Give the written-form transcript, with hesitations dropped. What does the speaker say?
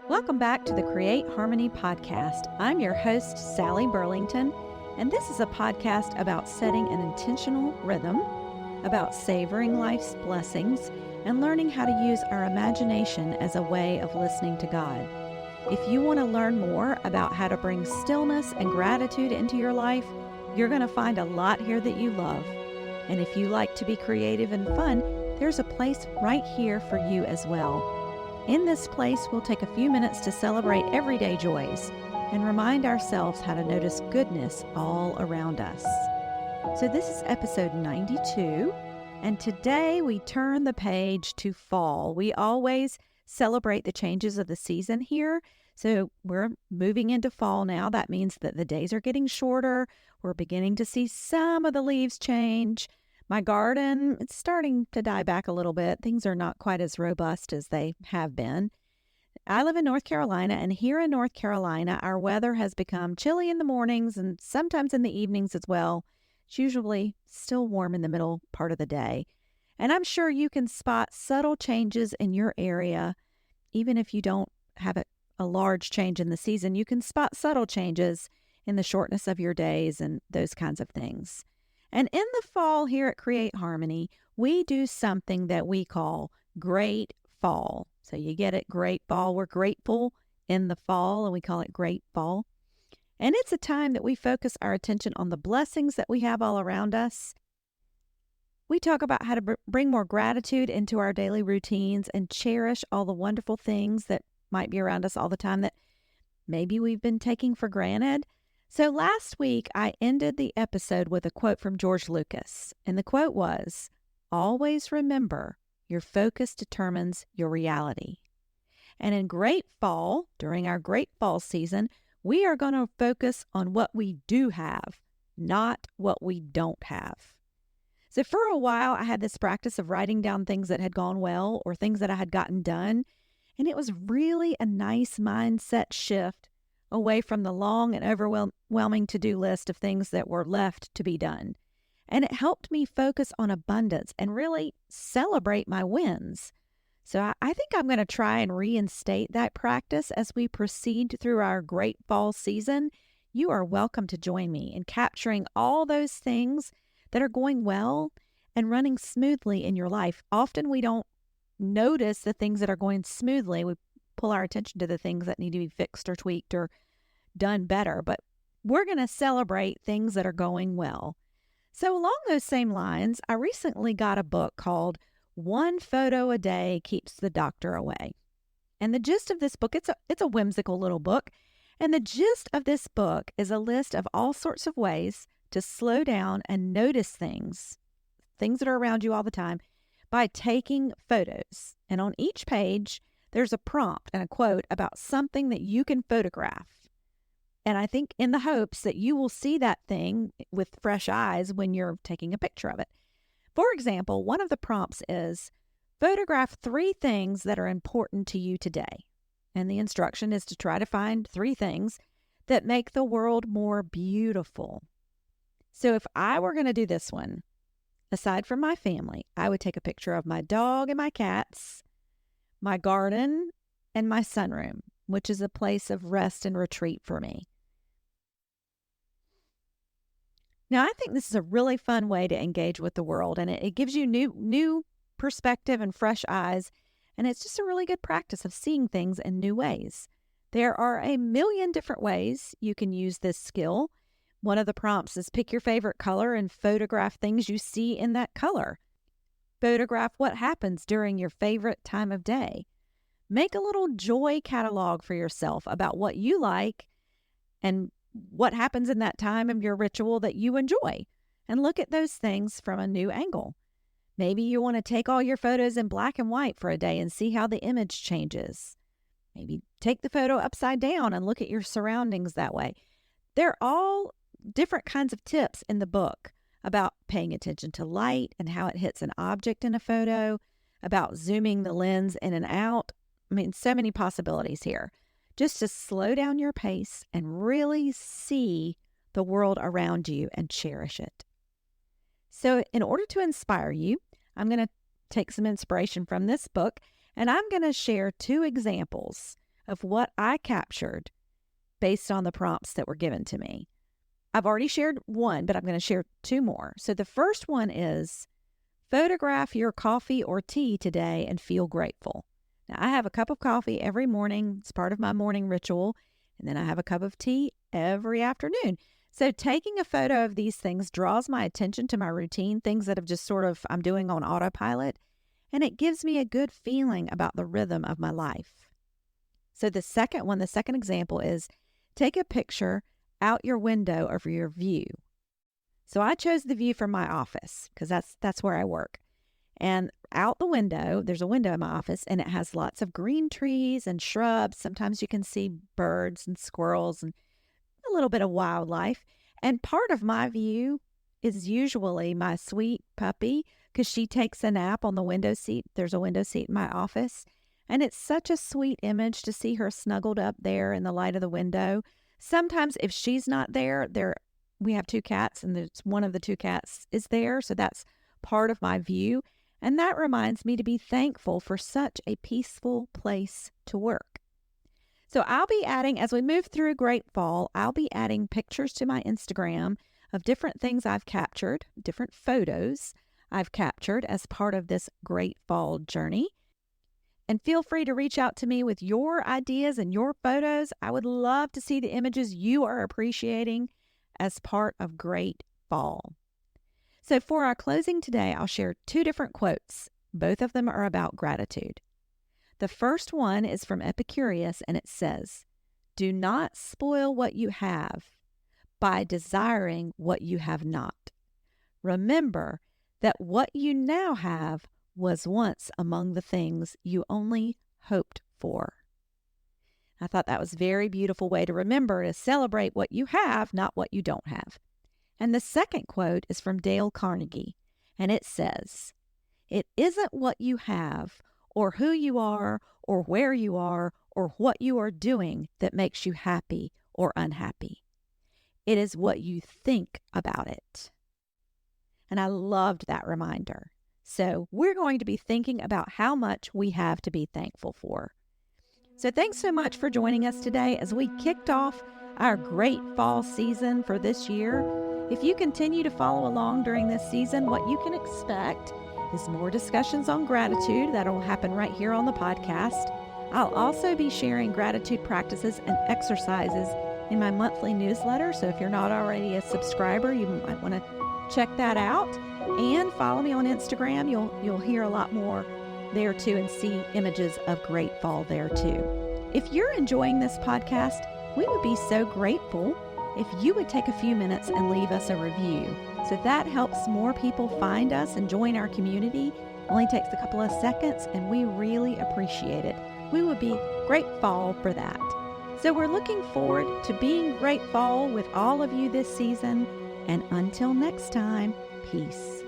Welcome back to the Create Harmony podcast. I'm your host, Sally Burlington, and this is a podcast about setting an intentional rhythm, about savoring life's blessings, and learning how to use our imagination as a way of listening to God. If you want to learn more about how to bring stillness and gratitude into your life, you're going to find a lot here that you love. And if you like to be creative and fun, there's a place right here for you as well. In this place, we'll take a few minutes to celebrate everyday joys and remind ourselves how to notice goodness all around us. So this is episode 92, and today we turn the page to fall. We always celebrate the changes of the season here. So we're moving into fall now. That means that the days are getting shorter. We're beginning to see some of the leaves change. My garden, it's starting to die back a little bit. Things are not quite as robust as they have been. I live in North Carolina, and here in North Carolina, our weather has become chilly in the mornings and sometimes in the evenings as well. It's usually still warm in the middle part of the day. And I'm sure you can spot subtle changes in your area. Even if you don't have a large change in the season, you can spot subtle changes in the shortness of your days and those kinds of things. And in the fall here at Create Harmony, we do something that we call GrateFall. So you get it, GrateFall. We're grateful in the fall, and we call it GrateFall. And it's a time that we focus our attention on the blessings that we have all around us. We talk about how to bring more gratitude into our daily routines and cherish all the wonderful things that might be around us all the time that maybe we've been taking for granted. So last week, I ended the episode with a quote from George Lucas, and the quote was, "Always remember, your focus determines your reality." And in GrateFall, during our GrateFall season, we are going to focus on what we do have, not what we don't have. So for a while, I had this practice of writing down things that had gone well or things that I had gotten done, and it was really a nice mindset shift away from the long and overwhelming to-do list of things that were left to be done. And it helped me focus on abundance and really celebrate my wins. So I think I'm going to try and reinstate that practice as we proceed through our great fall season. You are welcome to join me in capturing all those things that are going well and running smoothly in your life. Often we don't notice the things that are going smoothly. We pull our attention to the things that need to be fixed or tweaked or done better, but we're going to celebrate things that are going well. So along those same lines, I recently got a book called One Photo a Day Keeps the Doctor Away. And the gist of this book, it's a whimsical little book, and the gist of this book is a list of all sorts of ways to slow down and notice things that are around you all the time, by taking photos. And on each page, there's a prompt and a quote about something that you can photograph. And I think in the hopes that you will see that thing with fresh eyes when you're taking a picture of it. For example, one of the prompts is, photograph 3 things that are important to you today. And the instruction is to try to find 3 things that make the world more beautiful. So if I were going to do this one, aside from my family, I would take a picture of my dog and my cats, my garden, and my sunroom, which is a place of rest and retreat for me. Now, I think this is a really fun way to engage with the world, and it gives you new perspective and fresh eyes, and it's just a really good practice of seeing things in new ways. There are a million different ways you can use this skill. One of the prompts is pick your favorite color and photograph things you see in that color. Photograph what happens during your favorite time of day. Make a little joy catalog for yourself about what you like and what happens in that time of your ritual that you enjoy, and look at those things from a new angle. Maybe you want to take all your photos in black and white for a day and see how the image changes. Maybe take the photo upside down and look at your surroundings that way. They're all different kinds of tips in the book about paying attention to light and how it hits an object in a photo, about zooming the lens in and out. I mean, so many possibilities here. Just to slow down your pace and really see the world around you and cherish it. So in order to inspire you, I'm going to take some inspiration from this book, and I'm going to share 2 examples of what I captured based on the prompts that were given to me. I've already shared one, but I'm going to share two more. So the first one is photograph your coffee or tea today and feel grateful. Now, I have a cup of coffee every morning. It's part of my morning ritual. And then I have a cup of tea every afternoon. So taking a photo of these things draws my attention to my routine, things that have just I'm doing on autopilot. And it gives me a good feeling about the rhythm of my life. So the second example is take a picture out your window of your view. So I chose the view from my office because that's where I work. And out the window, there's a window in my office, and it has lots of green trees and shrubs. Sometimes you can see birds and squirrels and a little bit of wildlife. And part of my view is usually my sweet puppy because she takes a nap on the window seat. There's a window seat in my office. And it's such a sweet image to see her snuggled up there in the light of the window. Sometimes if she's not there, we have two cats, and one of the two cats is there. So that's part of my view. And that reminds me to be thankful for such a peaceful place to work. So I'll be adding, as we move through GrateFall, I'll be adding pictures to my Instagram of different things I've captured, different photos I've captured as part of this GrateFall journey. And feel free to reach out to me with your ideas and your photos. I would love to see the images you are appreciating as part of GrateFall. So for our closing today, I'll share two different quotes. Both of them are about gratitude. The first one is from Epicurus, and it says, "Do not spoil what you have by desiring what you have not. Remember that what you now have was once among the things you only hoped for." I thought that was a very beautiful way to remember to celebrate what you have, not what you don't have. And the second quote is from Dale Carnegie, and it says, "It isn't what you have or who you are or where you are or what you are doing that makes you happy or unhappy. It is what you think about it." And I loved that reminder. So we're going to be thinking about how much we have to be thankful for. So thanks so much for joining us today as we kicked off our GrateFall season for this year. If you continue to follow along during this season, what you can expect is more discussions on gratitude that will happen right here on the podcast. I'll also be sharing gratitude practices and exercises in my monthly newsletter. So if you're not already a subscriber, you might want to check that out. And follow me on Instagram. You'll hear a lot more there too and see images of GrateFall there too. If you're enjoying this podcast, we would be so grateful if you would take a few minutes and leave us a review. So that helps more people find us and join our community. It only takes a couple of seconds, and we really appreciate it. We would be grateful for that. So we're looking forward to being GrateFall with all of you this season. And until next time, peace.